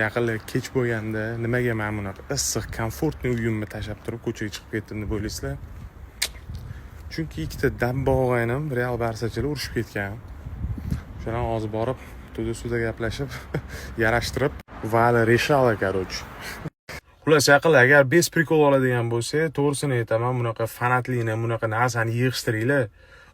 Yaqinda kech bo'lganda nimaga men bunaqa issiq, komfortli uyimni tashlab turib ko'chaga chiqib ketdim deb o'ylaysizlar? Chunki ikkita dabba og'aynim Real Barsachilar urushib ketgan. O'shadan hozir borib, to'da gaplashib, yarashtirib, vali решала, короче. Xullas yaqinlar, agar bez prikol oladigan bo'lsa, to'g'risini aytaman, bunaqa fanatlikni, bunaqa narsani yig'ishtiringlar.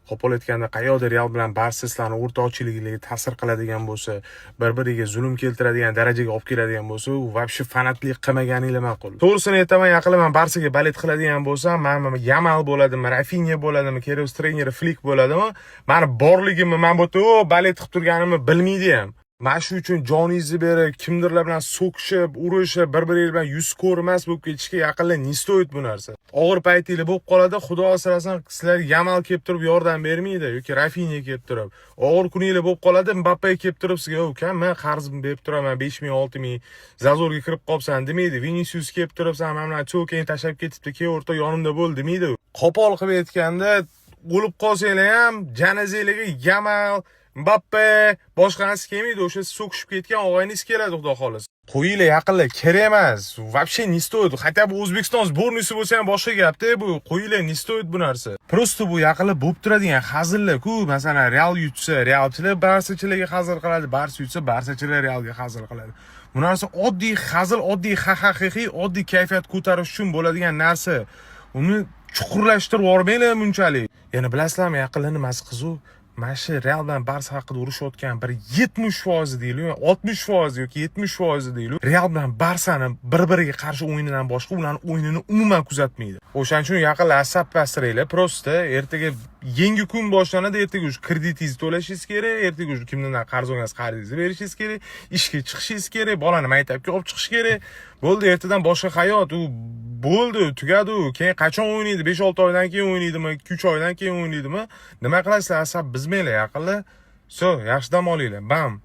Qo'pol aytganda, qayerda Real bilan Barsa sizlarning o'rtoqchiligiga ta'sir qiladigan bo'lsa, bir-biriga zulm keltiradigan darajaga olib keladigan bo'lsa, u вообще fanatlik qilmaganinglar ma'qul. To'g'risini aytaman, yaqinlar men Barsaga balet qiladigan bo'lsam, men Yamal bo'ladimi, Rafinha bo'ladimi, kerak treneri Flick bo'ladimi, meni borligimni men bu yerda balet qilib turganimni bilmaydi ham. Mana shu uchun joningizni berib, kimdirlar bilan so'kishib, urishib, bir-biringiz bilan yuz ko'rmas bo'lib ketishga yaqinlar ne stoyt bu narsa. Og'ir paytinglar bo'lib qoladi, Xudo asrasin, sizlar Yamal kelib turib yordam bermaydi yoki Rafinha kelib turib. Og'ir kuninglar bo'lib qoladi, Mbappe kelib turib sizga, "Ukam, men qarzimni berib turaman, 5000, 6000 zazorga kirib qolibsan" demaydi. Vinicius kelib turib, "Sen men bilan cho'kang tashlab ketibdi, kel o'rta yonimda bo'l" demaydi. Qo'pol qilib aytganda, o'lib qolsanglar ham janozanglarga Yamal, Mbappe boshqa narsa kelmaydi, o'sha so'kishib ketgan og'ayningiz keladi, xudo xolos. Qo'yinglar yaqinlar, kerak emas. Вообще не стоит. Хотя бы O'zbekiston sbornisi bo'lsa ham boshqa gapda bu. Qo'yinglar, не стоит bu narsa. Просто bu yaqinlar bo'lib turadigan hazillar-ku. Masalan, Real yutsa, Realchilar Barsachilarga hazil qiladi, Barsa yutsa, Barsachilar Realga hazil qiladi. Bu narsa oddiy hazil, oddiy haqiqiy, oddiy kayfiyat ko'tarish uchun bo'ladigan narsa. Uni chuqurlashtirib yormanglar bunchalik. Yana bilasizlarmi, yaqinlar nimasi qiziq? Mana shu Real bilan Barsa haqida urushayotgan bir 70% deylik, 60% yoki 70% deylik. Real bilan Barsani bir-biriga qarshi o'yinidan boshqa ularning o'yinini umuman kuzatmaydi. O'shaning uchun yaqinlar asab pastiranglar. Prosta ertaga yangi kun boshlanadi, ertaga o'sha kreditingizni to'lashingiz kerak, ertaga o'sha kimdan qarz olgansiz qarzingizni berishingiz kerak, ishga chiqishingiz kerak, bolani maktabga olib chiqish kerak. Bo'ldi, ertadan boshqa hayot, u bo'ldi, tugadi u. Keyin qachon o'ynaydi? 5-6 oydan keyin o'ynaydimi? 2-3 oydan keyin o'ynaydimi? Nima qilasizlar? Asab bizmanglar yaqinlar. So, yaxshi dam olinglar. Bam.